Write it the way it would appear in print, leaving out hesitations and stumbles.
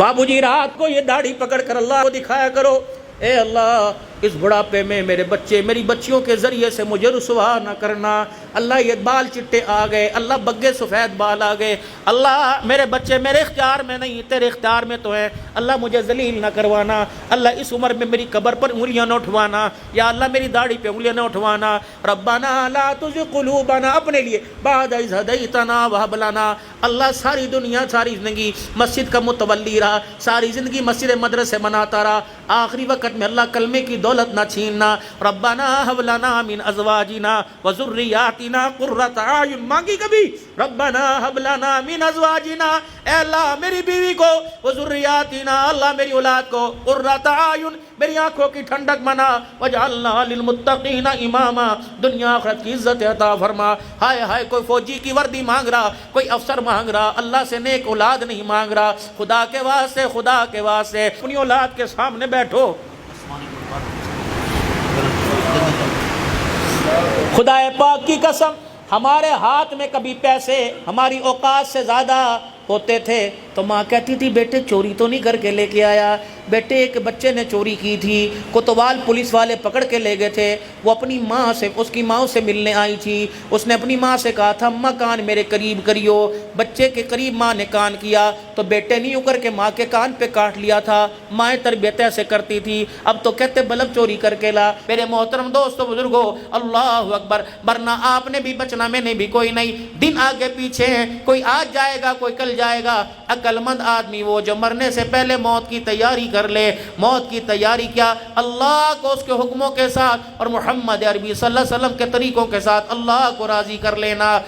بابو جی رات کو یہ داڑھی پکڑ کر اللہ کو دکھایا کرو، اے اللہ اس بڑھاپے میں میرے بچے میری بچیوں کے ذریعے سے مجھے رسوا نہ کرنا، اللہ یہ بال چٹے آ گئے، اللہ بگے سفید بال آ گئے، اللہ میرے بچے میرے اختیار میں نہیں تیرے اختیار میں تو ہیں، اللہ مجھے ذلیل نہ کروانا، اللہ اس عمر میں میری قبر پر انگلیاں نہ اٹھوانا، یا اللہ میری داڑھی پہ انگلیاں نہ اٹھوانا، ربنا لا تزغ قلوبنا، اپنے لیے بعد اذ ہدیتنا وہب لنا، اللہ ساری دنیا ساری زندگی مسجد کا متولی رہا، ساری زندگی مسجد مدرسے مناتا رہا، آخری وقت میں اللہ کلمے کی دولت نہ چھیننا، ربنا ہب لنا من ازواجنا وذریاتنا قرۃ اعین، مانگی کبھی ربنا ہب لنا من ازواجنا، اے اللہ میری بیوی کو، وذریاتنا اللہ میری اولاد کو، قرۃ اعین میری آنکھوں کی ٹھنڈک بنا، وجعلنا للمتقین اماما، دنیا آخرت کی عزت عطا فرما۔ ہائے ہائے کوئی فوجی کی وردی مانگ رہا، کوئی افسر مانگ رہا، اللہ سے نیک اولاد نہیں مانگ رہا، خدا کے واسطے خدا کے واسطے اپنی اولاد کے سامنے بیٹھو، خدا پاک کی قسم ہمارے ہاتھ میں کبھی پیسے ہماری اوقات سے زیادہ ہوتے تھے تو ماں کہتی تھی بیٹے چوری تو نہیں کر کے لے کے آیا، بیٹے ایک بچے نے چوری کی تھی، کوتوال پولیس والے پکڑ کے لے گئے تھے، وہ اپنی ماں سے اس کی ماں سے ملنے آئی تھی، اس نے اپنی ماں سے کہا تھا اماں کان میرے قریب کریو، بچے کے قریب ماں نے کان کیا تو بیٹے نے یوں کر کے ماں کے کان پہ کاٹ لیا تھا، مائیں تربیت ایسے کرتی تھی، اب تو کہتے بلب چوری کر کے لا۔ میرے محترم دوستو بزرگو اللہ اکبر، ورنہ آپ نے بھی بچنا میں نے بھی کوئی نہیں، دن آگے پیچھے ہیں، کوئی آج جائے گا کوئی کل جائے گا، عقل مند آدمی وہ جو مرنے سے پہلے موت کی تیاری کر لے، موت کی تیاری کیا اللہ کو اس کے حکموں کے ساتھ اور محمد عربی صلی اللہ علیہ وسلم کے طریقوں کے ساتھ اللہ کو راضی کر لینا۔